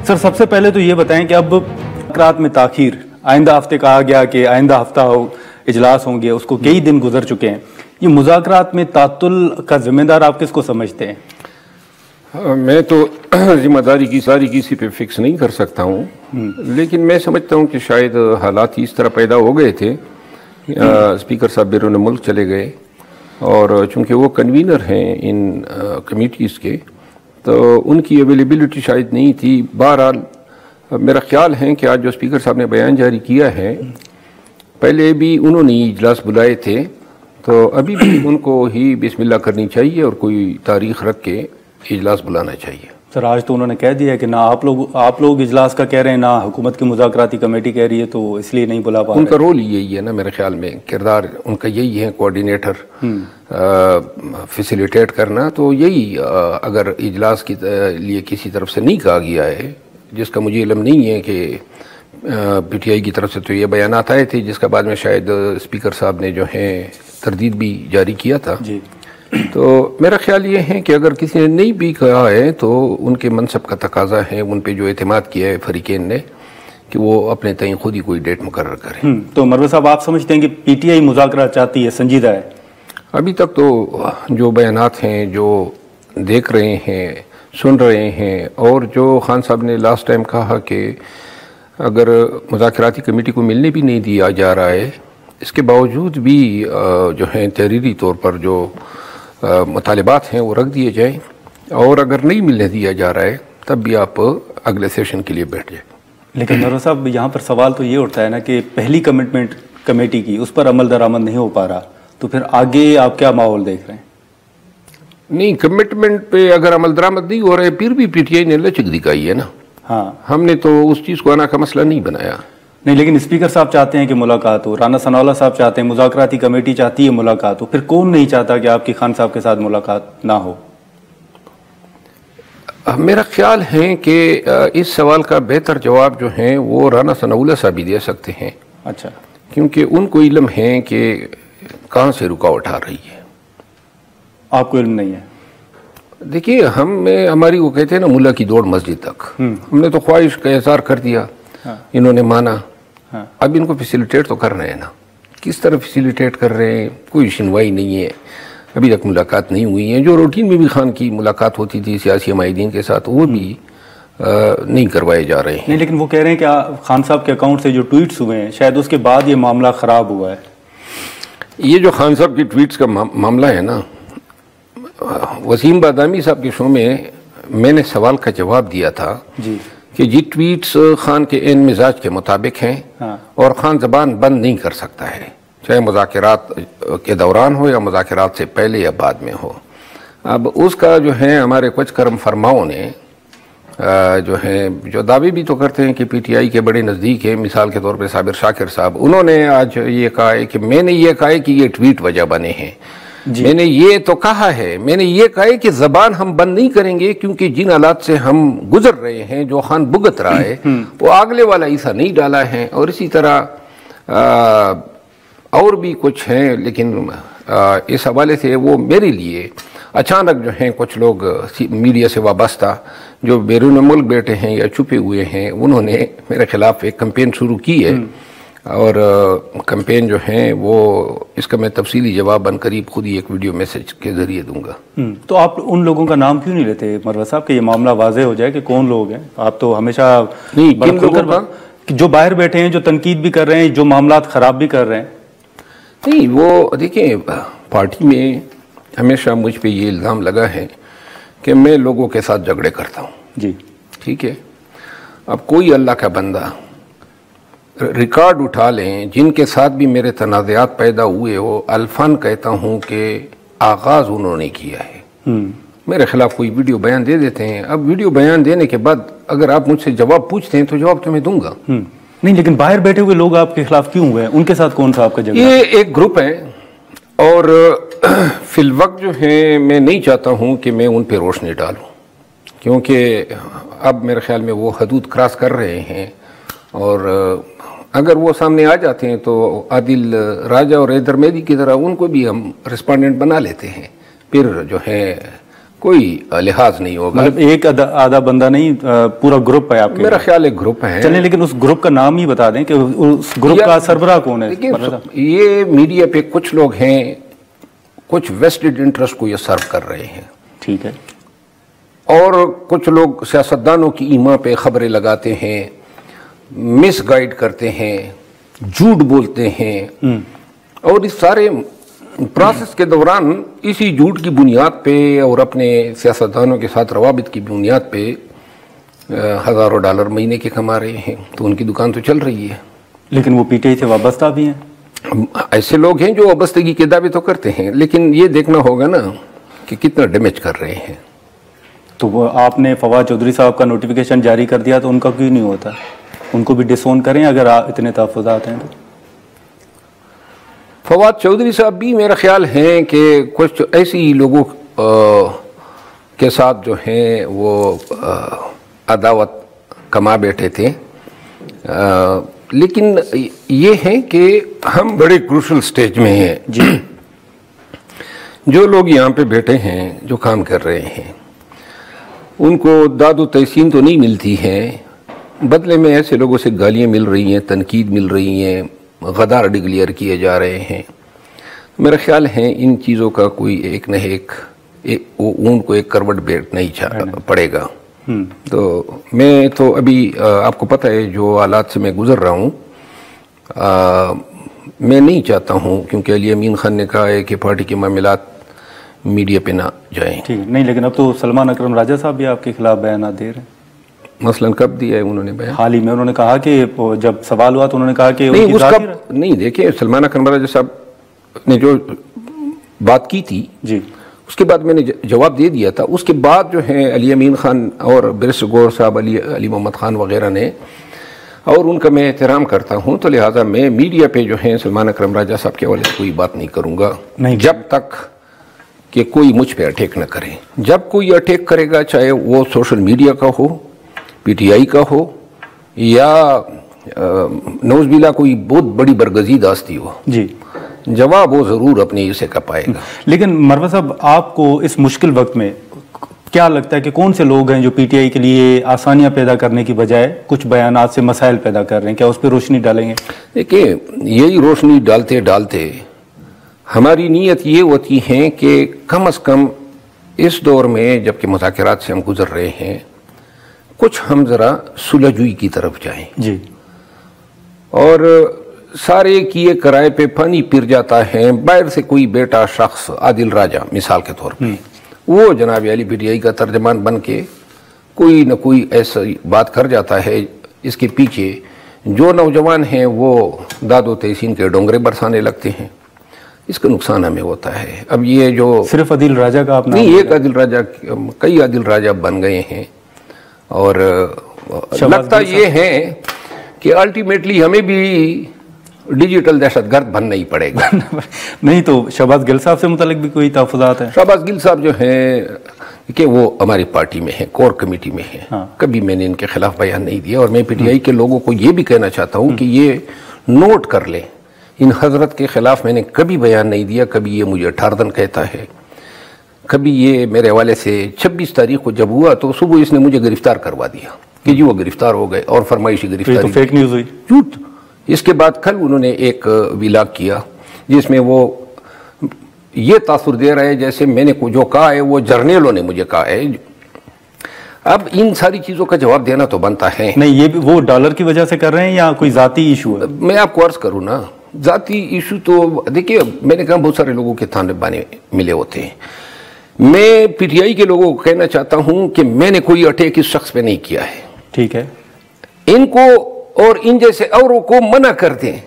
Sir सबसे पहले तो ये बताएं कि अब मुज़ाकरात में ताखीर, आइंदा हफ्ते कहा गया कि आइंदा हफ्ता इजलास होंगे, उसको कई दिन गुजर चुके हैं। ये मुज़ाकरात में तातुल का जिम्मेदार आप किसको समझते हैं? मैं तो जिम्मेदारी की सारी किसी पे फिक्स नहीं कर सकता हूँ, लेकिन मैं समझता हूँ कि शायद हालात ही इस तरह पैदा हो गए थे। स्पीकर साहब बैरून मुल्क चले गए और चूँकि वो कन्वीनर हैं इन कमेटीज़ के, तो उनकी अवेलेबिलिटी शायद नहीं थी। बहरहाल मेरा ख्याल है कि आज जो स्पीकर साहब ने बयान जारी किया है, पहले भी उन्होंने इजलास बुलाए थे, तो अभी भी उनको ही बिस्मिल्लाह करनी चाहिए और कोई तारीख रख के इजलास बुलाना चाहिए। सर आज तो उन्होंने कह दिया है कि ना आप लोग इजलास का कह रहे हैं, ना हुकूमत की मुज़ाकराती कमेटी कह रही है, तो इसलिए नहीं बुला पा रहे। उनका रोल यही है ना, मेरे ख्याल में किरदार उनका यही है, कोऑर्डिनेटर, फैसिलिटेट करना। तो यही अगर इजलास के लिए किसी तरफ से नहीं कहा गया है, जिसका मुझे इल्म नहीं है कि पीटीआई की तरफ से तो ये बयानात आए थे, जिसका बाद में शायद स्पीकर साहब ने जो है तरदीद भी जारी किया था जी। तो मेरा ख्याल ये है कि अगर किसी ने नहीं भी कहा है तो उनके मनसब का तकाजा है, उन पे जो एतमाद किया है फरीकेन ने, कि वो अपने तय खुद ही कोई डेट मुकर्रर करें। तो मरवा साहब आप समझते हैं कि पीटीआई मुज़ाकरा चाहती है, संजीदा है? अभी तक तो जो बयानात हैं, जो देख रहे हैं, सुन रहे हैं, और जो खान साहब ने लास्ट टाइम कहा कि अगर मुज़ाकराती कमेटी को मिलने भी नहीं दिया जा रहा है, इसके बावजूद भी जो है तहरीरी तौर पर जो मुतालिबात हैं वो रख दिए जाएँ, और अगर नहीं मिलने दिया जा रहा है तब भी आप अगले सेशन के लिए बैठ जाए। लेकिन मरवा साहब यहाँ पर सवाल तो ये उठता है ना कि पहली कमिटमेंट कमेटी की, उस पर अमल दरामद नहीं हो पा रहा, तो फिर आगे आप क्या माहौल देख रहे हैं? नहीं, कमिटमेंट पे अगर अमल दरामद नहीं हो रहा है, फिर भी पीटीआई ने लचक दिखाई है ना। हाँ, हमने तो उस चीज़ को आना का मसला नहीं बनाया। नहीं, लेकिन स्पीकर साहब चाहते हैं कि मुलाकात हो, राना सनाउल्लाह साहब चाहते हैं, मुज़ाकराती कमेटी चाहती है मुलाकात हो, फिर कौन नहीं चाहता कि आपकी खान साहब के साथ मुलाकात ना हो? मेरा ख्याल है कि इस सवाल का बेहतर जवाब जो है वो राना सनाउल्लाह साहब भी दे सकते हैं। अच्छा, क्योंकि उनको इल्म है कि कहाँ से रुकावट आ रही है। आपको इल्म नहीं है? देखिए, हमारी वो कहते हैं ना, मुल्ला की दौड़ मस्जिद तक। हमने तो ख्वाहिश का इज़हार कर दिया, इन्होंने माना। अब इनको फैसिलिटेट तो कर रहे हैं ना। किस तरह फैसिलिटेट कर रहे हैं? कोई सुनवाई नहीं है, अभी तक मुलाकात नहीं हुई है। जो रूटीन में भी खान की मुलाकात होती थी सियासी हमायदीन के साथ, वो भी नहीं करवाए जा रहे हैं। नहीं, लेकिन वो कह रहे हैं कि खान साहब के अकाउंट से जो ट्वीट्स हुए हैं, शायद उसके बाद ये मामला ख़राब हुआ है। ये जो खान साहब की ट्वीट्स का मामला है ना, वसीम बादामी साहब के शो में मैंने सवाल का जवाब दिया था जी कि जी ट्वीट्स खान के इन मिजाज के मुताबिक हैं, और खान जबान बंद नहीं कर सकता है, चाहे मुज़ाकरात के दौरान हो या मुज़ाकरात से पहले या बाद में हो। अब उसका जो है हमारे कुछ करम फरमाओं ने जो है, जो दावे भी तो करते हैं कि पीटीआई के बड़े नज़दीक है, मिसाल के तौर पे साबिर शाकिर साहब, उन्होंने आज ये कहा है कि मैंने ये कहा है कि ये ट्वीट वजह बने हैं। मैंने ये तो कहा है, मैंने ये कहा है कि ज़बान हम बंद नहीं करेंगे, क्योंकि जिन हालात से हम गुजर रहे हैं, जो खान भुगत रहा है, वो अगले वाला ईसा नहीं डाला है। और इसी तरह और भी कुछ हैं, लेकिन इस हवाले से वो मेरे लिए अचानक जो हैं कुछ लोग मीडिया से वाबस्ता जो बैरून मुल्क बैठे हैं या छुपे हुए हैं, उन्होंने मेरे खिलाफ एक कैंपेन शुरू की है। और कैंपेन जो है वो, इसका मैं तफसीली जवाब बनकरीब खुद ही एक वीडियो मैसेज के जरिए दूंगा। तो आप उन लोगों का नाम क्यों नहीं लेते मरवा साहब, कि ये मामला वाजे हो जाए कि कौन लोग हैं? आप तो हमेशा नहीं, किन लोगों का, जो बाहर बैठे हैं, जो तनकीद भी कर रहे हैं, जो मामला खराब भी कर रहे हैं। नहीं, वो देखिए, पार्टी में हमेशा मुझ पे ये इल्ज़ाम लगा है कि मैं लोगों के साथ झगड़े करता हूँ जी। ठीक है, अब कोई अल्लाह का बंदा रिकॉर्ड उठा लें जिनके साथ भी मेरे तनाज़ात पैदा हुए हो, अल्फान कहता हूँ कि आगाज़ उन्होंने किया है। मेरे खिलाफ कोई वीडियो बयान दे देते हैं। अब वीडियो बयान देने के बाद अगर आप मुझसे जवाब पूछते हैं तो जवाब तो मैं दूंगा। नहीं, लेकिन बाहर बैठे हुए लोग आपके खिलाफ क्यों हुए हैं? उनके साथ कौन सा आपका झगड़ा? ये एक ग्रुप है, और फिलवक्त जो है मैं नहीं चाहता हूँ कि मैं उन पर रोशनी डालूँ, क्योंकि अब मेरे ख्याल में वो हदूद क्रॉस कर रहे हैं। और अगर वो सामने आ जाते हैं तो आदिल राजा और हैदर मेहदी की तरह उनको भी हम रिस्पोंडेंट बना लेते हैं। फिर जो है कोई लिहाज नहीं होगा। मतलब एक आधा बंदा नहीं, पूरा ग्रुप है आपके? मेरा ख्याल एक ग्रुप है। चलिए, लेकिन उस ग्रुप का नाम ही बता दें कि उस ग्रुप का सरबराह कौन है? ये मीडिया पे कुछ लोग हैं, कुछ वेस्टेड इंटरेस्ट को ये सर्व कर रहे हैं, ठीक है, और कुछ लोग सियासतदानों की ईमा पे खबरें लगाते हैं, मिसगाइड करते हैं, झूठ बोलते हैं, और इस सारे प्रोसेस के दौरान इसी झूठ की बुनियाद पे और अपने सियासतदानों के साथ रवाबित की बुनियाद पे हज़ारों डॉलर महीने के कमा रहे हैं, तो उनकी दुकान तो चल रही है। लेकिन वो पीटीआई से वाबस्ता भी हैं। ऐसे लोग हैं जो वाबस्तगी के दावे तो करते हैं, लेकिन ये देखना होगा ना कि कितना डैमेज कर रहे हैं। तो वो आपने फवाद चौधरी साहब का नोटिफिकेशन जारी कर दिया, तो उनका क्यों नहीं होता? उनको भी डिसोन करें अगर इतने तहफ़्फ़ुज़ात हैं तो। फवाद चौधरी साहब भी मेरा ख्याल है कि कुछ ऐसी लोगों के साथ जो हैं वो अदावत कमा बैठे थे, लेकिन ये है कि हम बड़े क्रूशल स्टेज में हैं जी। जो लोग यहाँ पे बैठे हैं, जो काम कर रहे हैं, उनको दादो तहसीन तो नहीं मिलती है, बदले में ऐसे लोगों से गालियाँ मिल रही हैं, तनकीद मिल रही हैं, गदार डिक्लेयर किए जा रहे हैं। मेरा ख्याल है इन चीज़ों का कोई एक न एक ऊन को एक करवट बैठना ही पड़ेगा। तो मैं तो अभी आपको पता है जो हालात से मैं गुजर रहा हूँ, मैं नहीं चाहता हूँ, क्योंकि अली अमीन खान ने कहा है कि पार्टी के मामलात मीडिया पे ना जाएं। ठीक नहीं, लेकिन अब तो सलमान अकरम राजा साहब भी आपके खिलाफ बयान दे रहे हैं। मसलन कब दिया है उन्होंने बयान? हाल ही में उन्होंने कहा कि जब सवाल हुआ तो उन्होंने कहा कि नहीं, उसका नहीं, देखिए सलमान अकरम राजा साहब ने जो बात की थी जी, उसके बाद मैंने जवाब दे दिया था। उसके बाद जो है अली अमीन खान और बैरिस्टर गौहर साहब, अली मोहम्मद खान वगैरह ने, और उनका मैं एहतराम करता हूँ, तो लिहाजा मैं मीडिया पे जो है सलमान अकरम राजा साहब के हवाले से कोई बात नहीं करूँगा, जब तक कि कोई मुझ पे अटैक न करे। जब कोई अटैक करेगा, चाहे वो सोशल मीडिया का हो, पीटीआई का हो, या नौज़बिल्ला कोई बहुत बड़ी बरगजीद हस्ती हो जी, जवाब वो जरूर अपने हिस्से का पाएगा। लेकिन मरवा साहब, आपको इस मुश्किल वक्त में क्या लगता है कि कौन से लोग हैं जो पीटीआई के लिए आसानियां पैदा करने की बजाय कुछ बयानात से मसाइल पैदा कर रहे हैं? क्या उस पर रोशनी डालेंगे? देखिए, यही रोशनी डालते डालते हमारी नीयत ये होती है कि कम अज़ कम इस दौर में जबकि मुज़ाकरात से हम गुजर रहे हैं, कुछ हम ज़रा सुलझुई की तरफ जाएं जी, और सारे किए किराए पे पानी फिर जाता है। बाहर से कोई बेटा शख्स, आदिल राजा मिसाल के तौर पे, वो जनाब अली पीटीआई का तर्जमान बन के कोई न कोई ऐसी बात कर जाता है, इसके पीछे जो नौजवान हैं वो दादो तहसीन के डोंगरे बरसाने लगते हैं। इसका नुकसान हमें होता है। अब ये जो सिर्फ आदिल राजा का अपना नहीं, एक आदिल राजा, कई आदिल राजा बन गए हैं, और लगता ये है कि अल्टीमेटली हमें भी डिजिटल दहशतगर्द बनना ही पड़ेगा। नहीं तो शहबाज गिल साहब से मुतालिक भी कोई तहफ़्फ़ुज़ात है? शहबाज गिल साहब जो हैं कि वो हमारी पार्टी में है, कोर कमेटी में है। हाँ। कभी मैंने इनके खिलाफ बयान नहीं दिया, और मैं पीटीआई के लोगों को ये भी कहना चाहता हूँ कि ये नोट कर ले, इन हजरत के खिलाफ मैंने कभी बयान नहीं दिया। कभी ये मुझे ठारदन कहता है, कभी ये मेरे हवाले से 26 तारीख को जब हुआ तो सुबह इसने मुझे गिरफ्तार करवा दिया कि जी वो गिरफ्तार हो गए, और फरमाइशी गिरफ्तारी, तो फेक न्यूज़ हुई, झूठ। इसके बाद कल उन्होंने एक विलाग किया जिसमें वो ये तासुर दे रहे हैं जैसे मैंने जो कहा है वो जर्नलों ने मुझे कहा है। अब इन सारी चीज़ों का जवाब देना तो बनता है। नहीं, ये भी वो डॉलर की वजह से कर रहे हैं या कोई जाती इशू है? मैं आपको अर्ज करूँ ना, जाती इशू तो देखिए, मैंने कहा बहुत सारे लोगों के थाने बाने मिले होते हैं। मैं पीटीआई के लोगों को कहना चाहता हूं कि मैंने कोई अटैक इस शख्स पे नहीं किया है। ठीक है, इनको और इन जैसे औरों को मना कर दें,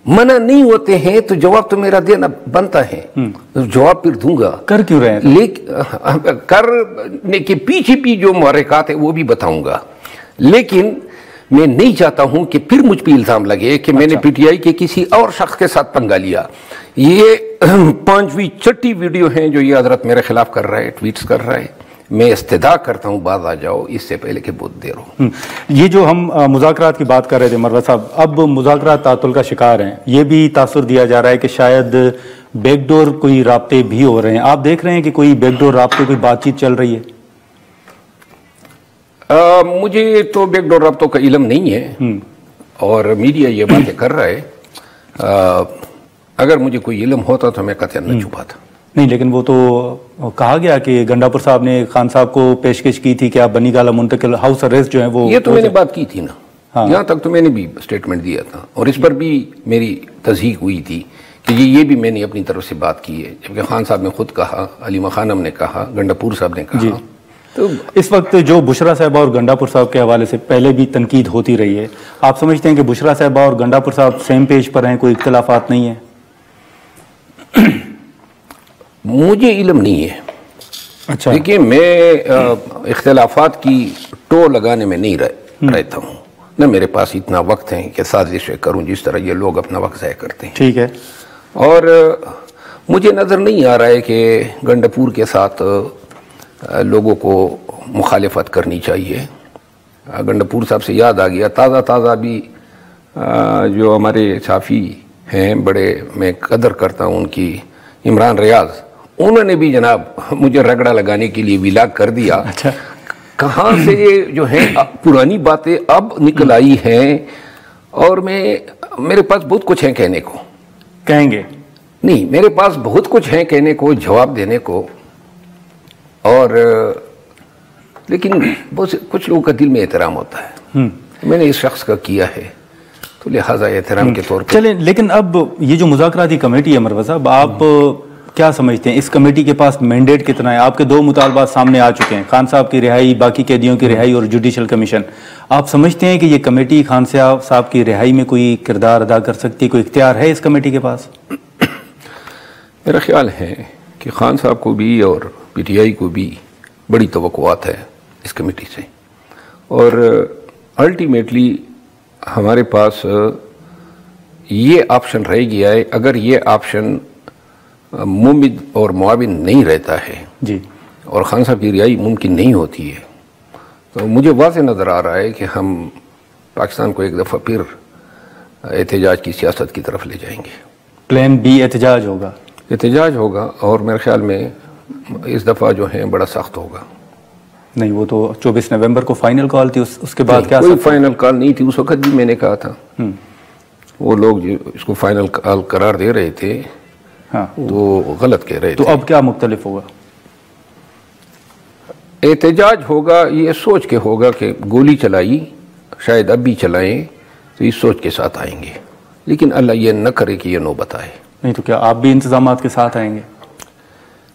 मना नहीं होते हैं तो जवाब तो मेरा देना बनता है, तो जवाब फिर दूंगा। कर क्यों रहे हैं? लेकिन करने के पीछे भी जो मुहर्रिकात है वो भी बताऊंगा, लेकिन मैं नहीं चाहता हूं कि फिर मुझ पर इल्जाम लगे कि मैंने पीटीआई के किसी और शख्स के साथ पंगा लिया। ये 5वीं 6ठी वीडियो है जो ये हजरत मेरे खिलाफ कर रहा है, ट्वीट्स कर रहा है। मैं इस्तेदा करता हूँ बात आ जाओ, इससे पहले कि बहुत देर हो। ये जो हम मुज़ाकरात की बात कर रहे थे मरवा साहब, अब मुज़ाकरात तातुल का शिकार हैं। ये भी तासुर दिया जा रहा है कि शायद बैकडोर कोई राब्ते भी हो रहे हैं। आप देख रहे हैं कि कोई बैकडोर राब्ते, कोई बातचीत चल रही है? मुझे तो बैकडोर राब्तों का इल्म नहीं है और मीडिया ये बातें कर रहा है। अगर मुझे कोई इल्म होता तो मैं कतई न छुपाता। नहीं, लेकिन वो तो कहा गया कि गंडापुर साहब ने खान साहब को पेशकश की थी कि आप बनी गाला मुंतकिल, हाउस अरेस्ट जो है वो, ये तो मैंने बात की थी ना। हाँ। यहाँ तक तो मैंने भी स्टेटमेंट दिया था और इस पर भी मेरी तस्दीक हुई थी कि ये भी मैंने अपनी तरफ से बात की है, जबकि खान साहब ने खुद कहा, अलीमा खानम ने कहा, गंडापुर साहब ने कहा। तो इस वक्त जो बुशरा साहबा और गंडापुर साहब के हवाले से पहले भी तनकीद होती रही है, आप समझते हैं कि बुशरा साहबा और गंडापुर साहब सेम पेज पर हैं, कोई इख्तलाफात नहीं है? मुझे इल्म नहीं है। अच्छा। देखिए, मैं इख्तलाफात की टो लगाने में नहीं रहता हूँ, न मेरे पास इतना वक्त है कि साजिशें करूँ जिस तरह ये लोग अपना वक्त ज़ाया करते हैं। ठीक है। और मुझे नज़र नहीं आ रहा है कि गंडापुर के साथ लोगों को मुखालिफत करनी चाहिए। गंडापुर साहब से याद आ गया, ताज़ा भी जो हमारे साफ़ी हैं, बड़े मैं कदर करता हूँ उनकी, इमरान रियाज, उन्होंने भी जनाब मुझे रगड़ा लगाने के लिए विलाग कर दिया। अच्छा। कहाँ से ये जो है पुरानी बातें अब निकल आई हैं और मेरे पास बहुत कुछ है कहने को। कहेंगे? नहीं, मेरे पास बहुत कुछ है कहने को, जवाब देने को, और लेकिन कुछ लोगों का दिल में एहतराम होता है। मैंने इस शख्स का किया है तो लिहाजा एहतराम के तौर पर चलें। लेकिन अब ये जो मुज़ाकराती कमेटी है मरवा साहब, आप क्या समझते हैं इस कमेटी के पास मैंडेट कितना है? आपके दो मुतालबात सामने आ चुके हैं, खान साहब की रिहाई, बाकी कैदियों की रिहाई और जुडिशल कमीशन। आप समझते हैं कि ये कमेटी खान साहब की रिहाई में कोई किरदार अदा कर सकती है? कोई इख्तियार है इस कमेटी के पास? मेरा ख्याल है कि खान साहब को भी और PTI को भी बड़ी तवक्कुआत है इस कमेटी से, और अल्टीमेटली हमारे पास ये ऑप्शन रह गया है। अगर ये ऑप्शन मुमकिन और मुआविन नहीं रहता है जी, और खान साहब की रिहाई मुमकिन नहीं होती है, तो मुझे वाज़ेह नज़र आ रहा है कि हम पाकिस्तान को एक दफ़ा फिर एहतजाज की सियासत की तरफ ले जाएंगे। प्लान B एहतजाज होगा? एहतजाज होगा, और मेरे ख्याल में इस दफ़ा जो है बड़ा सख्त होगा। नहीं, वो तो 24 नवंबर को फाइनल कॉल थी, उसके बाद क्या? कोई फाइनल कॉल नहीं थी, उस वक्त भी मैंने कहा था। वो लोग इसको फाइनल कॉल करार दे रहे थे। हाँ, तो गलत कह रहे थे। तो अब क्या मुख्तलिफ होगा? एहतजाज होगा, ये सोच के होगा कि गोली चलाई, शायद अब भी चलाएं, तो इस सोच के साथ आएंगे, लेकिन अल्लाह ये न करे कि ये नौबत आए। नहीं तो क्या आप भी इंतजामात के साथ आएंगे?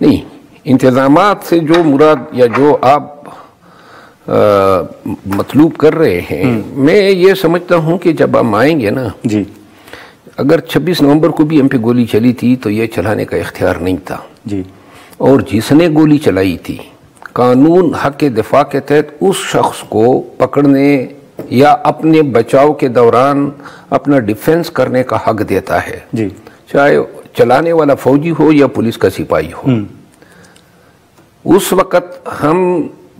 नहीं, इंतजामात से जो मुराद या जो आप मतलूब कर रहे हैं, मैं ये समझता हूं कि जब हम आएंगे ना जी, अगर 26 नवंबर को भी हम पे गोली चली थी तो ये चलाने का इख्तियार नहीं था जी, और जिसने गोली चलाई थी कानून हक के दिफा के तहत उस शख्स को पकड़ने या अपने बचाव के दौरान अपना डिफेंस करने का हक देता है जी, चाहे चलाने वाला फौजी हो या पुलिस का सिपाही हो। उस वक़्त हम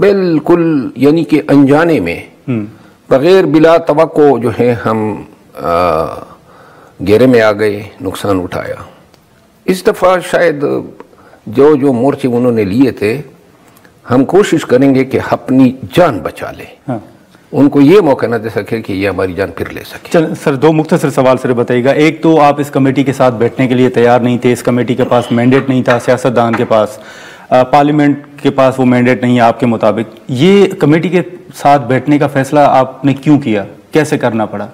बिल्कुल यानी कि अनजाने में बगैर बिला तवक्को जो है हम घेरे में आ गए, नुकसान उठाया। इस दफ़ा शायद जो मोर्चे उन्होंने लिए थे, हम कोशिश करेंगे कि अपनी जान बचा लें। हाँ। उनको ये मौका न दे सके कि ये हमारी जान फिर ले सके। चल सर, दो मुख्तसर सवाल सर बताइएगा। एक तो आप इस कमेटी के साथ बैठने के लिए तैयार नहीं थे, इस कमेटी के पास मैंडेट नहीं था, सियासतदान के पास, पार्लियामेंट के पास वो मैंडेट नहीं है आपके मुताबिक। ये कमेटी के साथ बैठने का फैसला आपने क्यों किया, कैसे करना पड़ा?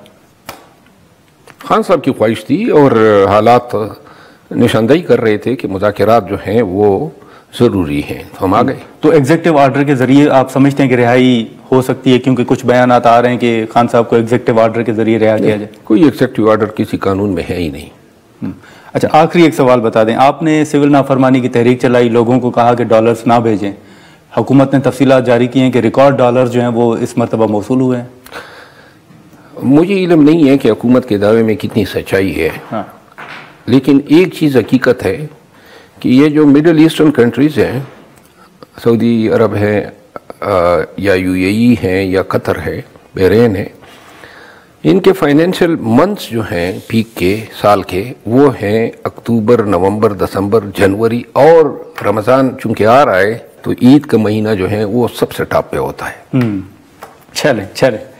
खान साहब की ख्वाहिश थी और हालात निशानदेही कर रहे थे कि मुज़ाकरात जो हैं वो ज़रूरी हैं, तो हम आ गए। तो एग्जीक्यूटिव ऑर्डर के जरिए आप समझते हैं कि रिहाई हो सकती है? क्योंकि कुछ बयानात आ रहे हैं कि खान साहब को एग्जीक्यूटिव ऑर्डर के जरिए रिहा किया जाए। कोई एग्जीक्यूटिव ऑर्डर किसी कानून में है ही नहीं। अच्छा, आखिरी एक सवाल बता दें, आपने सिविल नाफरमानी की तहरीक चलाई, लोगों को कहा कि डॉलर्स ना भेजें, हुकूमत ने तफसीलात जारी की हैं कि रिकॉर्ड डॉलर्स जो हैं वो इस मरतबा मौसूल हुए हैं। मुझे इल्म नहीं है कि हुकूमत के दावे में कितनी सच्चाई है। हाँ। लेकिन एक चीज़ हकीकत है कि ये जो मिडल ईस्टर्न कंट्रीज़ हैं, सऊदी अरब है या UAE है या कतर है, बहरीन है, इनके फाइनेंशियल मंथ्स जो हैं पीक के साल के, वो हैं अक्टूबर, नवंबर, दिसंबर, जनवरी, और रमज़ान चूंकि आ रहा है तो ईद का महीना जो है वो सबसे टॉप पे होता है। चले चले।